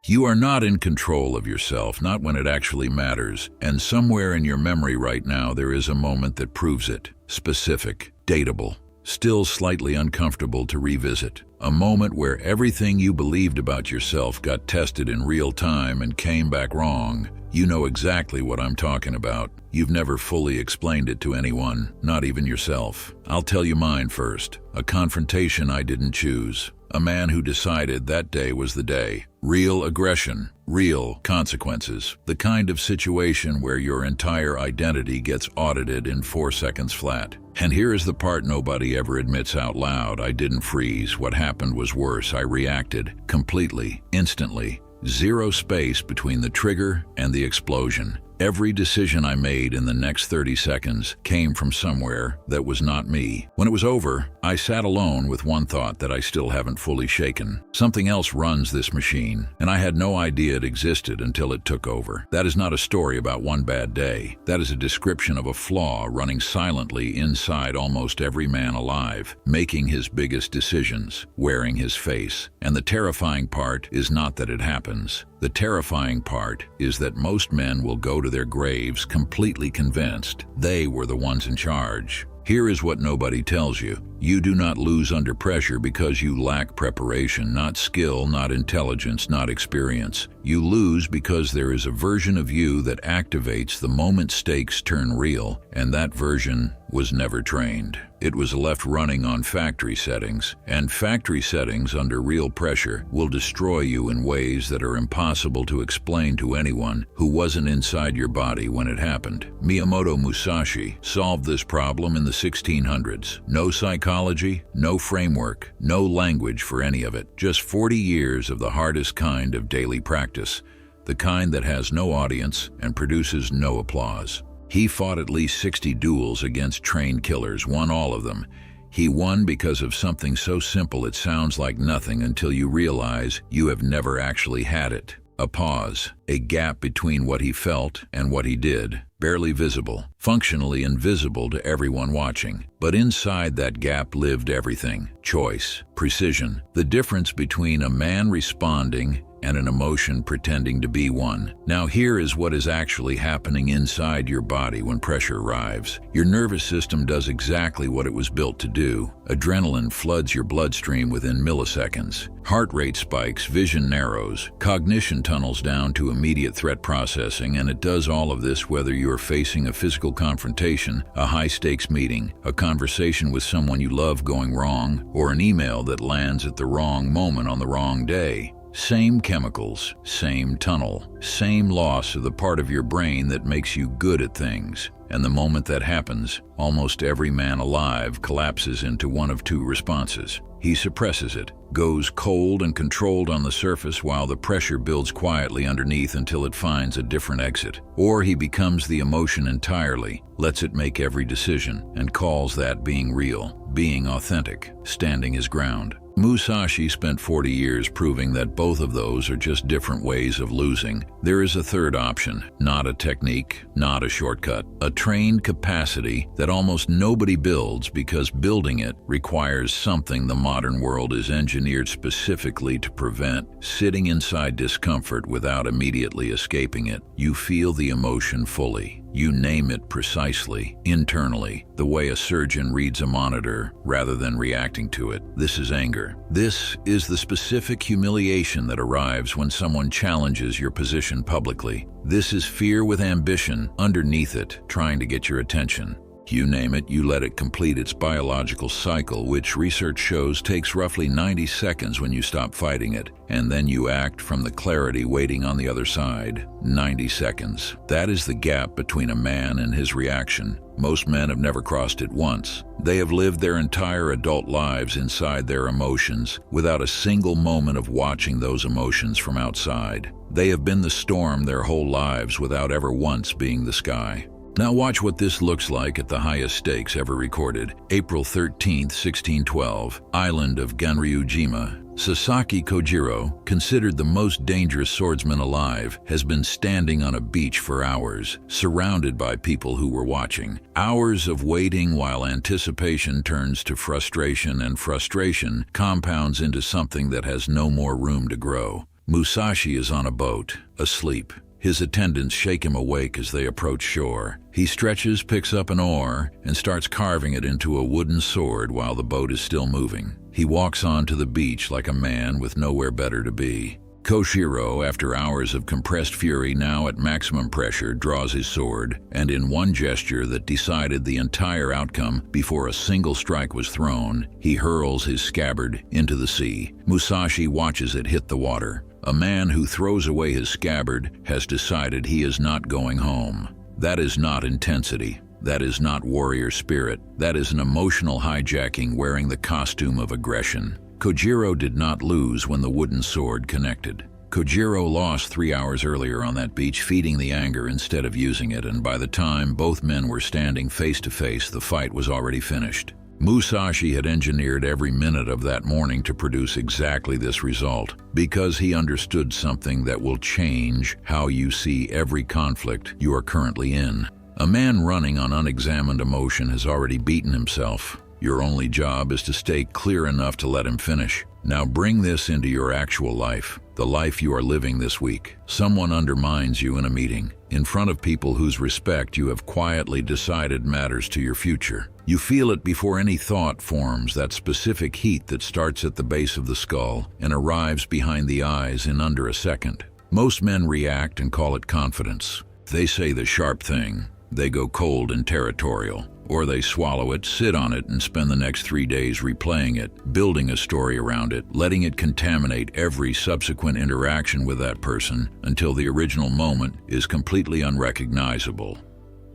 You are not in control of yourself, not when it actually matters, and somewhere in your memory right now there is a moment that proves it. Specific, dateable, still slightly uncomfortable to revisit. A moment where everything you believed about yourself got tested in real time and came back wrong. You know exactly what I'm talking about. You've never fully explained it to anyone, not even yourself. I'll tell you mine first. A confrontation I didn't choose. A man who decided that day was the day. Real aggression, real consequences. The kind of situation where your entire identity gets audited in 4 seconds flat. And here is the part nobody ever admits out loud. I didn't freeze. What happened was worse. I reacted completely, instantly. Zero space between the trigger and the explosion. Every decision I made in the next 30 seconds came from somewhere that was not me. When it was over, I sat alone with one thought that I still haven't fully shaken. Something else runs this machine, and I had no idea it existed until it took over. That is not a story about one bad day. That is a description of a flaw running silently inside almost every man alive, making his biggest decisions, wearing his face. And the terrifying part is not that it happens. The terrifying part is that most men will go to their graves completely convinced they were the ones in charge. Here is what nobody tells you. You do not lose under pressure because you lack preparation, not skill, not intelligence, not experience. You lose because there is a version of you that activates the moment stakes turn real, and that version was never trained. It was left running on factory settings, and factory settings under real pressure will destroy you in ways that are impossible to explain to anyone who wasn't inside your body when it happened. Miyamoto Musashi solved this problem in the 1600s. No psychology, no framework, no language for any of it. Just 40 years of the hardest kind of daily practice, the kind that has no audience and produces no applause. He fought at least 60 duels against trained killers, won all of them. He won because of something so simple it sounds like nothing until you realize you have never actually had it. A pause, a gap between what he felt and what he did, barely visible, functionally invisible to everyone watching. But inside that gap lived everything: choice, precision, the difference between a man responding and an emotion pretending to be one. Now here is what is actually happening inside your body when pressure arrives. Your nervous system does exactly what it was built to do. Adrenaline floods your bloodstream within milliseconds. Heart rate spikes, vision narrows, cognition tunnels down to immediate threat processing, and it does all of this whether you are facing a physical confrontation, a high-stakes meeting, a conversation with someone you love going wrong, or an email that lands at the wrong moment on the wrong day. Same chemicals, same tunnel, same loss of the part of your brain that makes you good at things. And the moment that happens, almost every man alive collapses into one of two responses. He suppresses it, goes cold and controlled on the surface while the pressure builds quietly underneath until it finds a different exit. Or he becomes the emotion entirely, lets it make every decision, and calls that being real, being authentic, standing his ground. Musashi spent 40 years proving that both of those are just different ways of losing. There is a third option, not a technique, not a shortcut, a trained capacity that almost nobody builds because building it requires something the modern world is engineered specifically to prevent: sitting inside discomfort without immediately escaping it. You feel the emotion fully. You name it precisely, internally, the way a surgeon reads a monitor rather than reacting to it. This is anger. This is the specific humiliation that arrives when someone challenges your position publicly. This is fear with ambition underneath it, trying to get your attention. You name it, you let it complete its biological cycle, which research shows takes roughly 90 seconds when you stop fighting it, and then you act from the clarity waiting on the other side. 90 seconds. That is the gap between a man and his reaction. Most men have never crossed it once. They have lived their entire adult lives inside their emotions, without a single moment of watching those emotions from outside. They have been the storm their whole lives without ever once being the sky. Now watch what this looks like at the highest stakes ever recorded. April 13, 1612, island of Ganryujima. Sasaki Kojiro, considered the most dangerous swordsman alive, has been standing on a beach for hours, surrounded by people who were watching. Hours of waiting while anticipation turns to frustration and frustration compounds into something that has no more room to grow. Musashi is on a boat, asleep. His attendants shake him awake as they approach shore. He stretches, picks up an oar, and starts carving it into a wooden sword while the boat is still moving. He walks onto the beach like a man with nowhere better to be. Koshiro, after hours of compressed fury now at maximum pressure, draws his sword, and in one gesture that decided the entire outcome before a single strike was thrown, he hurls his scabbard into the sea. Musashi watches it hit the water. A man who throws away his scabbard has decided he is not going home. That is not intensity. That is not warrior spirit. That is an emotional hijacking wearing the costume of aggression. Kojiro did not lose when the wooden sword connected. Kojiro lost 3 hours earlier on that beach feeding the anger instead of using it, and by the time both men were standing face to face, the fight was already finished. Musashi had engineered every minute of that morning to produce exactly this result, because he understood something that will change how you see every conflict you are currently in. A man running on unexamined emotion has already beaten himself. Your only job is to stay clear enough to let him finish. Now bring this into your actual life, the life you are living this week. Someone undermines you in a meeting, in front of people whose respect you have quietly decided matters to your future. You feel it before any thought forms, that specific heat that starts at the base of the skull and arrives behind the eyes in under a second. Most men react and call it confidence. They say the sharp thing. They go cold and territorial. Or they swallow it, sit on it, and spend the next 3 days replaying it, building a story around it, letting it contaminate every subsequent interaction with that person until the original moment is completely unrecognizable.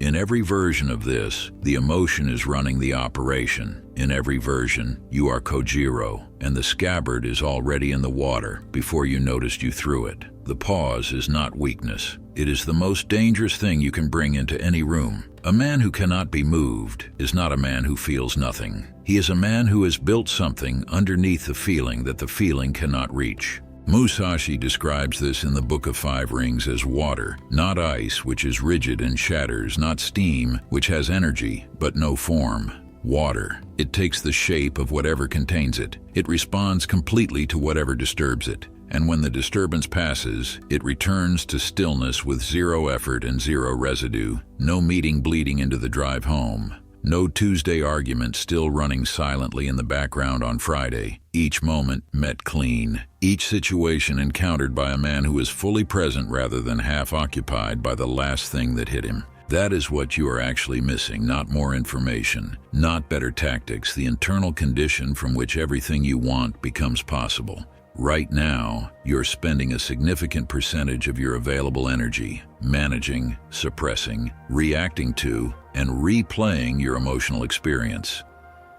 In every version of this, the emotion is running the operation. In every version, you are Kojiro, and the scabbard is already in the water before you noticed you threw it. The pause is not weakness. It is the most dangerous thing you can bring into any room. A man who cannot be moved is not a man who feels nothing. He is a man who has built something underneath the feeling that the feeling cannot reach. Musashi describes this in the Book of Five Rings as water, not ice, which is rigid and shatters, not steam, which has energy, but no form. Water. It takes the shape of whatever contains it. It responds completely to whatever disturbs it. And when the disturbance passes, it returns to stillness with zero effort and zero residue, no meeting bleeding into the drive home. No Tuesday argument still running silently in the background on Friday. Each moment met clean. Each situation encountered by a man who is fully present rather than half occupied by the last thing that hit him. That is what you are actually missing, not more information, not better tactics, the internal condition from which everything you want becomes possible. Right now, you're spending a significant percentage of your available energy managing, suppressing, reacting to, and replaying your emotional experience.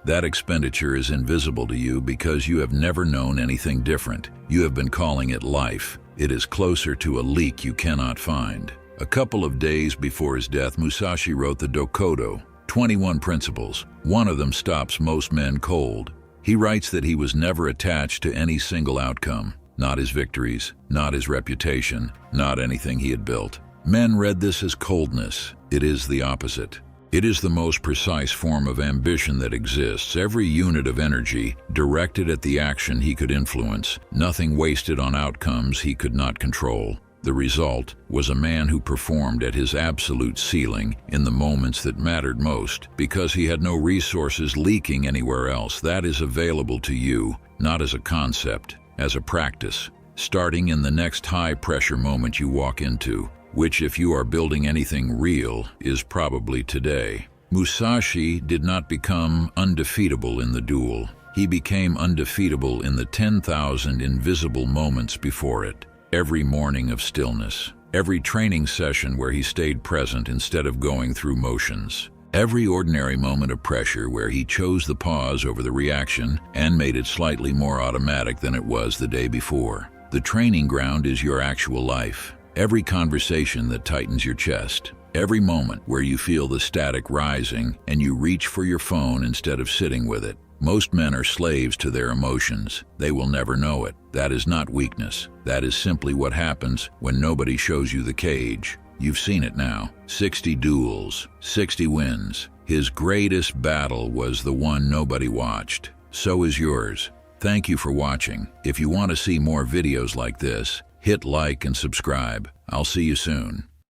That expenditure is invisible to you because you have never known anything different. You have been calling it life. It is closer to a leak you cannot find. A couple of days before his death, Musashi wrote the Dokodo, 21 principles. One of them stops most men cold. He writes that he was never attached to any single outcome, not his victories, not his reputation, not anything he had built. Men read this as coldness. It is the opposite. It is the most precise form of ambition that exists, every unit of energy directed at the action he could influence, nothing wasted on outcomes he could not control. The result was a man who performed at his absolute ceiling in the moments that mattered most because he had no resources leaking anywhere else. That is available to you, not as a concept, as a practice, starting in the next high-pressure moment you walk into, which, if you are building anything real, is probably today. Musashi did not become undefeatable in the duel. He became undefeatable in the 10,000 invisible moments before it. Every morning of stillness, every training session where he stayed present instead of going through motions, every ordinary moment of pressure where he chose the pause over the reaction and made it slightly more automatic than it was the day before. The training ground is your actual life. Every conversation that tightens your chest, every moment where you feel the static rising and you reach for your phone instead of sitting with it. Most men are slaves to their emotions. They will never know it. That is not weakness. That is simply what happens when nobody shows you the cage. You've seen it now. 60 duels, 60 wins. His greatest battle was the one nobody watched. So is yours. Thank you for watching. If you want to see more videos like this, hit like and subscribe. I'll see you soon.